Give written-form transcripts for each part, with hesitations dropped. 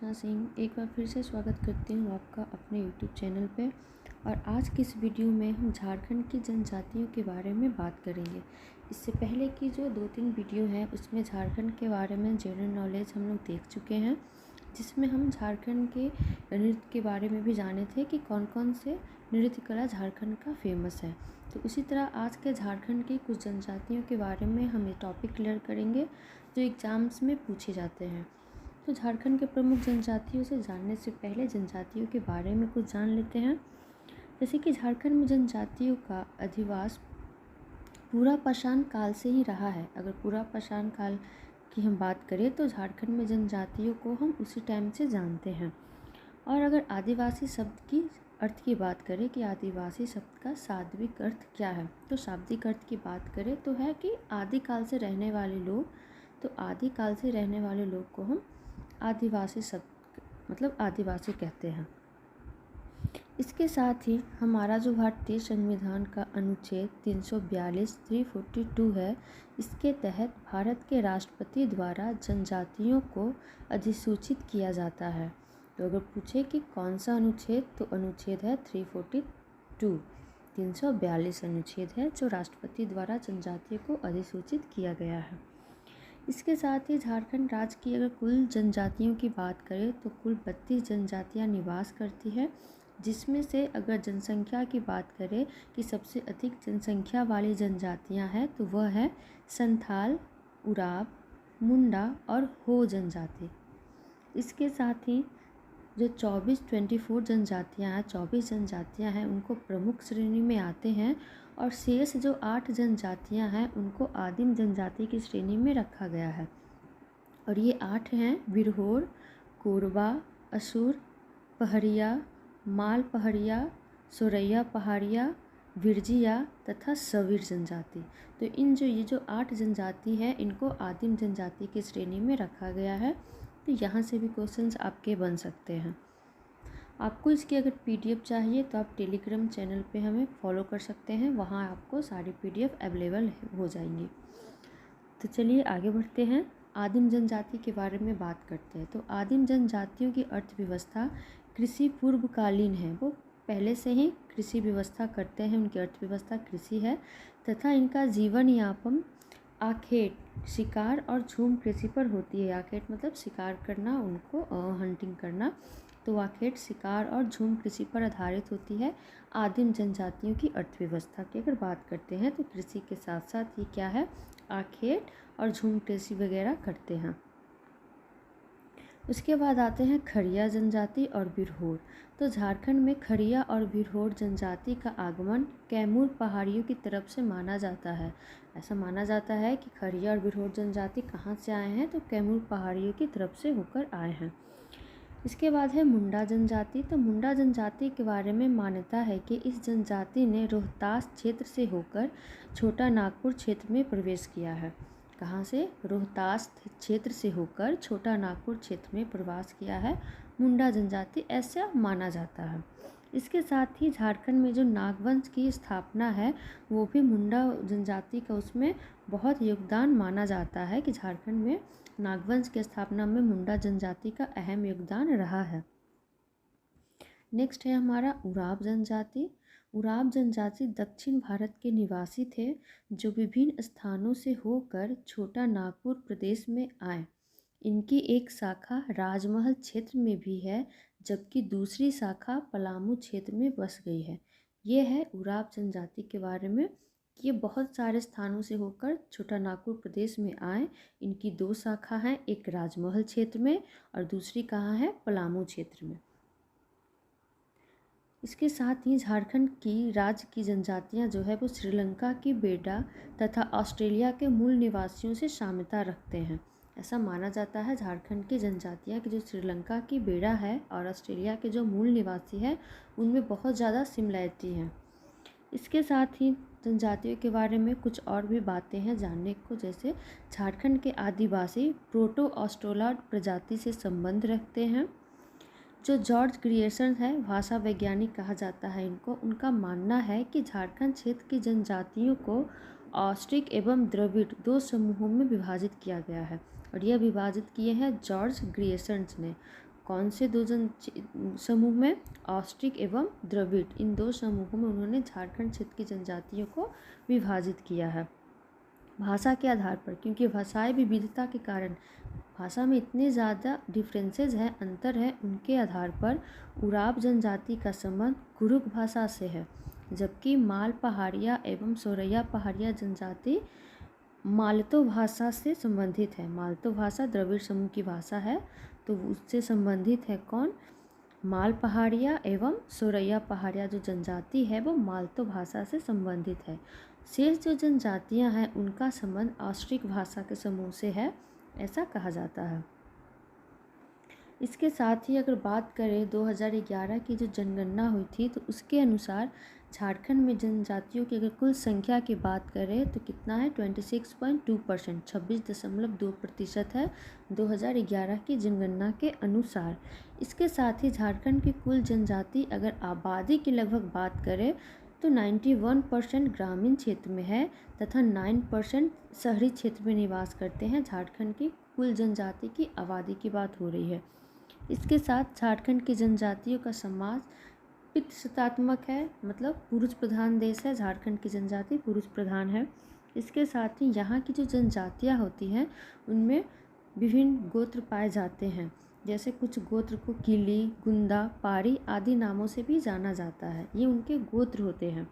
रचना सिंह एक बार फिर से स्वागत करती हूँ आपका अपने YouTube चैनल पे। और आज की इस वीडियो में हम झारखंड की जनजातियों के बारे में बात करेंगे। इससे पहले की जो 2-3 वीडियो हैं उसमें झारखंड के बारे में जनरल नॉलेज हम लोग देख चुके हैं, जिसमें हम झारखंड के नृत्य के बारे में भी जाने थे कि कौन कौन से नृत्य कला झारखंड का फेमस है। तो उसी तरह आज के झारखंड की कुछ जनजातियों के बारे में हम ये टॉपिक क्लियर करेंगे जो एग्ज़ाम्स में पूछे जाते हैं। तो झारखंड के प्रमुख जनजातियों से जानने से पहले जनजातियों के बारे में कुछ जान लेते हैं। जैसे कि झारखंड में जनजातियों का अधिवास पूरा पाषाण काल से ही रहा है। अगर पूरा पाषाण काल की हम बात करें तो झारखंड में जनजातियों को हम उसी टाइम से जानते हैं। और अगर आदिवासी शब्द की अर्थ की बात करें कि आदिवासी शब्द का शाब्दिक अर्थ क्या है, तो शाब्दिक अर्थ की बात करें तो है कि आदिकाल से रहने वाले लोग। तो आदिकाल से रहने वाले लोग को हम आदिवासी शब्द मतलब आदिवासी कहते हैं। इसके साथ ही हमारा जो भारतीय संविधान का अनुच्छेद 342 342 है, इसके तहत भारत के राष्ट्रपति द्वारा जनजातियों को अधिसूचित किया जाता है। तो अगर पूछे कि कौन सा अनुच्छेद, तो अनुच्छेद है 342 342 अनुच्छेद है जो राष्ट्रपति द्वारा जनजातियों को अधिसूचित किया गया है। इसके साथ ही झारखंड राज्य की अगर कुल जनजातियों की बात करें तो कुल 32 जनजातियां निवास करती है, जिसमें से अगर जनसंख्या की बात करें कि सबसे अधिक जनसंख्या वाली जनजातियां हैं तो वह है संथाल, उराव, मुंडा और हो जनजाति। इसके साथ ही जो 24 जनजातियां हैं 24 जनजातियां हैं उनको प्रमुख श्रेणी में आते हैं, और शेष जो 8 जनजातियां हैं उनको आदिम जनजाति की श्रेणी में रखा गया है। और ये 8 हैं बिरहोर, कोरबा, असुर, पहरिया, माल पहरिया, सोरैया पहाड़िया, विरजिया तथा सवीर जनजाति। तो ये जो 8 जनजाति हैं इनको आदिम जनजाति की श्रेणी में रखा गया है। तो यहाँ से भी क्वेश्चंस आपके बन सकते हैं। आपको इसकी अगर पीडीएफ चाहिए तो आप टेलीग्राम चैनल पे हमें फॉलो कर सकते हैं, वहाँ आपको सारी पीडीएफ अवेलेबल हो जाएंगी। तो चलिए आगे बढ़ते हैं, आदिम जनजाति के बारे में बात करते हैं। तो आदिम जनजातियों की अर्थव्यवस्था कृषि पूर्वकालीन है, वो पहले से ही कृषि व्यवस्था करते हैं, उनकी अर्थव्यवस्था कृषि है तथा इनका जीवन यापन आखेट, शिकार और झूम कृषि पर होती है। आखेट मतलब शिकार करना, उनको हंटिंग करना, तो आखेट शिकार और झूम कृषि पर आधारित होती है। आदिम जनजातियों की अर्थव्यवस्था की अगर बात करते हैं तो कृषि के साथ साथ ये क्या है, आखेट और झूम कृषि वगैरह करते हैं। उसके बाद आते हैं खड़िया जनजाति और बिरहोर। तो झारखंड में खड़िया और बिरहोर जनजाति का आगमन कैमूर पहाड़ियों की तरफ से माना जाता है। ऐसा माना जाता है कि खड़िया और बिरहोर जनजाति कहाँ से आए हैं, तो कैमूर पहाड़ियों की तरफ से होकर आए हैं। इसके बाद है मुंडा जनजाति। तो मुंडा जनजाति के बारे में मान्यता है कि इस जनजाति ने रोहतास क्षेत्र से होकर छोटा नागपुर क्षेत्र में प्रवेश किया है। कहाँ से? रोहतास क्षेत्र से होकर छोटा नागपुर क्षेत्र में प्रवास किया है मुंडा जनजाति, ऐसा माना जाता है। इसके साथ ही झारखंड में जो नागवंश की स्थापना है वो भी मुंडा जनजाति का उसमें बहुत योगदान माना जाता है कि झारखंड में नागवंश की स्थापना में मुंडा जनजाति का अहम योगदान रहा है। नेक्स्ट है हमारा उराव जनजाति। उराव जनजाति दक्षिण भारत के निवासी थे जो विभिन्न स्थानों से होकर छोटा नागपुर प्रदेश में आए। इनकी एक शाखा राजमहल क्षेत्र में भी है, जबकि दूसरी शाखा पलामू क्षेत्र में बस गई है। ये है उराव जनजाति के बारे में। ये बहुत सारे स्थानों से होकर छोटा नागपुर प्रदेश में आए। इनकी 2 शाखा हैं, एक राजमहल क्षेत्र में और दूसरी कहाँ है, पलामू क्षेत्र में। इसके साथ ही झारखंड की राज्य की जनजातियां जो है वो श्रीलंका की बेडा तथा ऑस्ट्रेलिया के मूल निवासियों से साम्यता रखते हैं। ऐसा माना जाता है झारखंड की जनजातियां कि जो श्रीलंका की बेड़ा है और ऑस्ट्रेलिया के जो मूल निवासी हैं उनमें बहुत ज़्यादा सिमिलैरिटी है। इसके साथ ही जनजातियों के बारे में कुछ और भी बातें हैं जानने को, जैसे झारखंड के आदिवासी प्रोटो ऑस्ट्रोलॉइड प्रजाति से संबंध रखते हैं। जो जॉर्ज ग्रियर्सन है, भाषा वैज्ञानिक कहा जाता है इनको, उनका मानना है कि झारखंड क्षेत्र की जनजातियों को ऑस्ट्रिक एवं द्रविड़ 2 समूहों में विभाजित किया गया है, और यह विभाजित किए हैं जॉर्ज ग्रियर्सन ने। कौन से दो समूह में? ऑस्ट्रिक एवं द्रविड़, इन दो समूहों में उन्होंने झारखंड क्षेत्र की जनजातियों को विभाजित किया है। भाषा के आधार पर, क्योंकि भाषाई विविधता के कारण भाषा में इतने ज़्यादा डिफरेंसेस हैं, अंतर है, उनके आधार पर उराव जनजाति का संबंध कुरुक भाषा से है, जबकि माल पहाड़िया एवं सोरैया पहाड़िया जनजाति मालतो भाषा से संबंधित है। मालतो भाषा द्रविड़ समूह की भाषा है, तो उससे संबंधित है कौन? माल पहाड़िया एवं सोरैया पहाड़िया जो जनजाति है वो मालतो भाषा से संबंधित है। शेष जो जनजातियां हैं उनका संबंध ऑस्ट्रिक भाषा के समूह से है, ऐसा कहा जाता है। इसके साथ ही अगर बात करें 2011 की जो जनगणना हुई थी, तो उसके अनुसार झारखंड में जनजातियों की अगर कुल संख्या की बात करें तो कितना है? 26.2%, 26.2% है 2011 की जनगणना के अनुसार। इसके साथ ही झारखंड की कुल जनजाति अगर आबादी की लगभग बात करें तो 91% ग्रामीण क्षेत्र में है तथा 9% शहरी क्षेत्र में निवास करते हैं। झारखंड की कुल जनजाति की आबादी की बात हो रही है। इसके साथ झारखंड की जनजातियों का समाज पितृसत्तात्मक है, मतलब पुरुष प्रधान देश है। झारखंड की जनजाति पुरुष प्रधान है। इसके साथ ही यहाँ की जो जनजातियाँ होती हैं उनमें विभिन्न गोत्र पाए जाते हैं, जैसे कुछ गोत्र को किली, गुंदा, पारी आदि नामों से भी जाना जाता है। ये उनके गोत्र होते हैं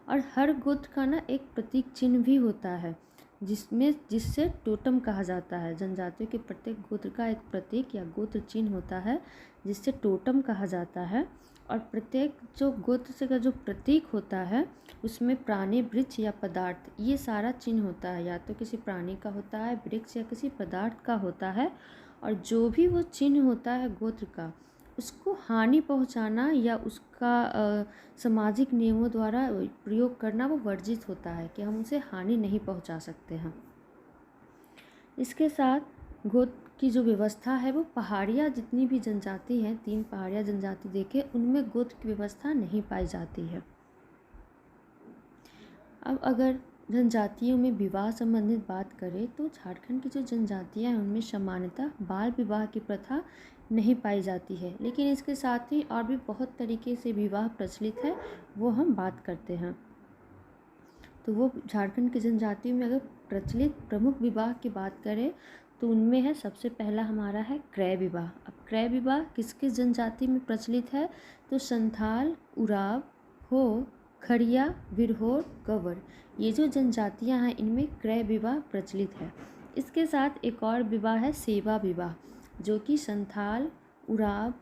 और हर गोत्र का ना एक प्रतीक चिन्ह भी होता है जिससे टोटम कहा जाता है। जनजातियों के प्रत्येक गोत्र का एक प्रतीक या गोत्र चिन्ह होता है जिससे टोटम कहा जाता है, और प्रत्येक जो गोत्र से का जो प्रतीक होता है उसमें प्राणी, वृक्ष या पदार्थ, ये सारा चिन्ह होता है। या तो किसी प्राणी का होता है, वृक्ष या किसी पदार्थ का होता है, और जो भी वो चिन्ह होता है गोत्र का, उसको हानि पहुंचाना या उसका सामाजिक नियमों द्वारा प्रयोग करना वो वर्जित होता है कि हम उसे हानि नहीं पहुंचा सकते हैं। इसके साथ गोत्र की जो व्यवस्था है वो पहाड़िया जितनी भी जनजाति हैं, 3 पहाड़िया जनजाति देखें, उनमें गोत्र की व्यवस्था नहीं पाई जाती है। अब अगर जनजातियों में विवाह संबंधित बात करें तो झारखंड की जो जनजातियां हैं उनमें सामान्यतः बाल विवाह की प्रथा नहीं पाई जाती है, लेकिन इसके साथ ही और भी बहुत तरीके से विवाह प्रचलित है, वो हम बात करते हैं। तो वो झारखंड की जनजातियों में अगर प्रचलित प्रमुख विवाह की बात करें तो उनमें है, सबसे पहला हमारा है क्रय विवाह। अब क्रय विवाह किस किस जनजाति में प्रचलित है? तो संथाल, उराव, हो, खड़िया, विरहोर, गवर, ये जो जनजातियां हैं इनमें क्रय विवाह प्रचलित है। इसके साथ एक और विवाह है सेवा विवाह, जो कि संथाल, उराव,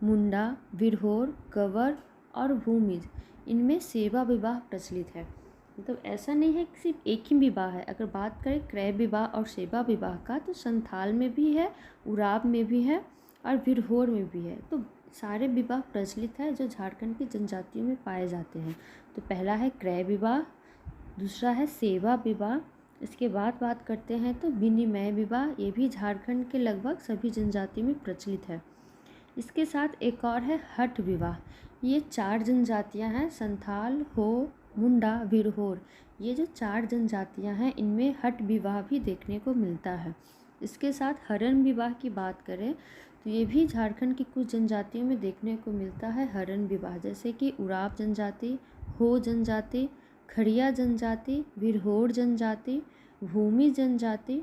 मुंडा, विरहोर, गवर और भूमिज, इनमें सेवा विवाह प्रचलित है। मतलब ऐसा नहीं है कि सिर्फ एक ही विवाह है। अगर बात करें क्रय विवाह और सेवा विवाह का तो संथाल में भी है, उराव में भी है और विरहोर में भी है। तो सारे विवाह प्रचलित है जो झारखंड की जनजातियों में पाए जाते हैं। तो पहला है क्रय विवाह, दूसरा है सेवा विवाह। इसके बाद बात करते हैं तो विनिमय विवाह, ये भी झारखंड के लगभग सभी जनजातियों में प्रचलित है। इसके साथ एक और है हठ विवाह। ये 4 जनजातियां हैं, संथाल, हो, मुंडा, विरहोर, ये जो 4 जनजातियां हैं इनमें हठ विवाह भी देखने को मिलता है। इसके साथ हरण विवाह की बात करें तो ये भी झारखंड की कुछ जनजातियों में देखने को मिलता है हरण विवाह, जैसे कि उराव जनजाति, हो जनजाति, खड़िया जनजाति, विरहोर जनजाति, भूमि जनजाति,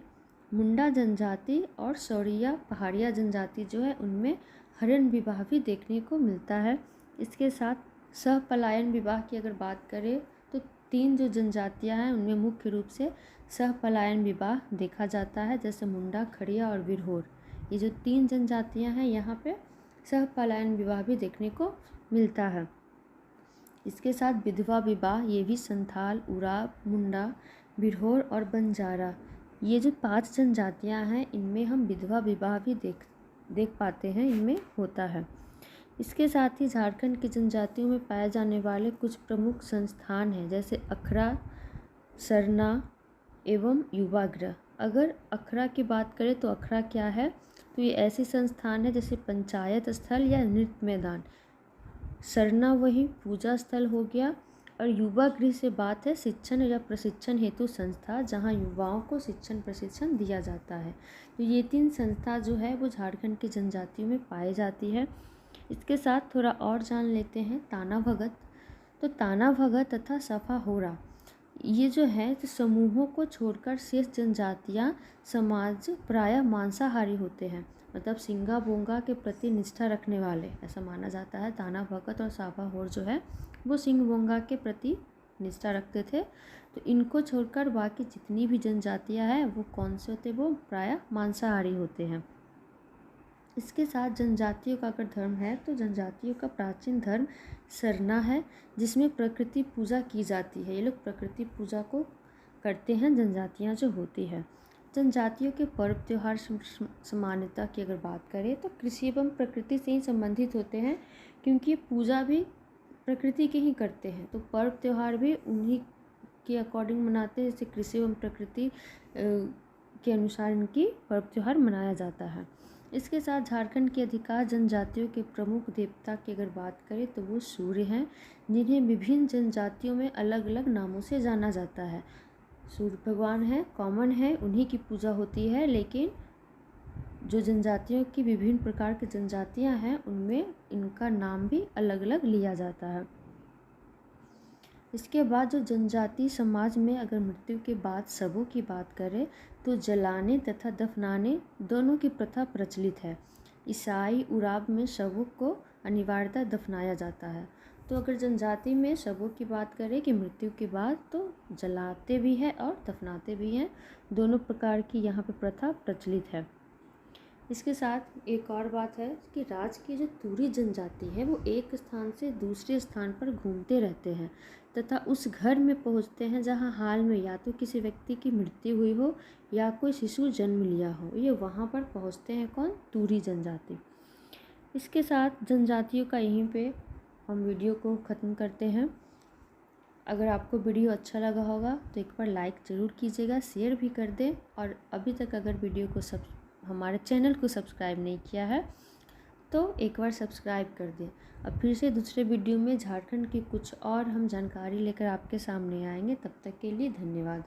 मुंडा जनजाति और सौरिया पहाड़िया जनजाति जो है उनमें हरण विवाह भी देखने को मिलता है। इसके साथ सहपलायन विवाह की अगर बात करें तो 3 जो जनजातियां हैं उनमें मुख्य रूप से सहपलायन विवाह देखा जाता है, जैसे मुंडा, खड़िया और विरहोर, ये जो 3 जनजातियां हैं यहाँ पे सहपलायन विवाह भी देखने को मिलता है। इसके साथ विधवा विवाह, ये भी संथाल, उराव, मुंडा, विरहोर और बंजारा, ये जो 5 जनजातियां हैं इनमें हम विधवा विवाह भी देख पाते हैं, इनमें होता है। इसके साथ ही झारखंड की जनजातियों में पाए जाने वाले कुछ प्रमुख संस्थान हैं, जैसे अखड़ा, सरना एवं युवागृह। अगर अखड़ा की बात करें तो अखड़ा क्या है? तो ये ऐसे संस्थान है जैसे पंचायत स्थल या नृत्य मैदान। सरना वही पूजा स्थल हो गया, और युवा गृह से बात है शिक्षण या प्रशिक्षण हेतु संस्था, जहां युवाओं को शिक्षण प्रशिक्षण दिया जाता है। तो ये 3 संस्था जो है वो झारखंड की जनजातियों में पाई जाती है। इसके साथ थोड़ा और जान लेते हैं ताना भगत। तो ताना भगत तथा सफा होरा ये जो है तो समूहों को छोड़कर शेष जनजातियां समाज प्रायः मांसाहारी होते हैं, मतलब सिंगा बोंगा के प्रति निष्ठा रखने वाले, ऐसा माना जाता है। ताना भगत और साफा होर जो है वो सिंग बोंगा के प्रति निष्ठा रखते थे। तो इनको छोड़कर बाकी जितनी भी जनजातियां हैं वो कौन से होते, वो प्रायः मांसाहारी होते हैं। इसके साथ जनजातियों का अगर धर्म है तो जनजातियों का प्राचीन धर्म सरना है, जिसमें प्रकृति पूजा की जाती है। ये लोग प्रकृति पूजा को करते हैं, जनजातियां जो होती है। जनजातियों के पर्व त्यौहार समानता की अगर बात करें तो कृषि एवं प्रकृति से ही संबंधित होते हैं, क्योंकि ये पूजा भी प्रकृति के ही करते हैं। तो पर्व त्यौहार भी उन्हीं के अकॉर्डिंग मनाते हैं, जैसे कृषि एवं प्रकृति के अनुसार इनकी पर्व त्यौहार मनाया जाता है। इसके साथ झारखंड की अधिकांश जनजातियों के प्रमुख देवता की अगर बात करें तो वो सूर्य हैं, जिन्हें विभिन्न जनजातियों में अलग अलग नामों से जाना जाता है। सूर्य भगवान है, कॉमन है, उन्हीं की पूजा होती है, लेकिन जो जनजातियों की विभिन्न प्रकार की जनजातियां हैं उनमें इनका नाम भी अलग अलग लिया जाता है। इसके बाद जो जनजाति समाज में अगर मृत्यु के बाद शवों की बात करें तो जलाने तथा दफनाने दोनों की प्रथा प्रचलित है। ईसाई उराब में शवों को अनिवार्यतः दफनाया जाता है। तो अगर जनजाति में शवों की बात करें कि मृत्यु के बाद, तो जलाते भी हैं और दफनाते भी हैं, दोनों प्रकार की यहाँ पे प्रथा प्रचलित है। इसके साथ एक और बात है कि राज्य की जो तूरी जनजाति है वो एक स्थान से दूसरे स्थान पर घूमते रहते हैं तथा उस घर में पहुंचते हैं जहां हाल में या तो किसी व्यक्ति की मृत्यु हुई हो या कोई शिशु जन्म लिया हो। ये वहां पर पहुंचते हैं कौन, तूरी जनजाति। इसके साथ जनजातियों का यहीं पे हम वीडियो को ख़त्म करते हैं। अगर आपको वीडियो अच्छा लगा होगा तो एक बार लाइक ज़रूर कीजिएगा, शेयर भी कर दें, और अभी तक अगर वीडियो को हमारे चैनल को सब्सक्राइब नहीं किया है तो एक बार सब्सक्राइब कर दें। अब फिर से दूसरे वीडियो में झारखंड की कुछ और हम जानकारी लेकर आपके सामने आएंगे। तब तक के लिए धन्यवाद।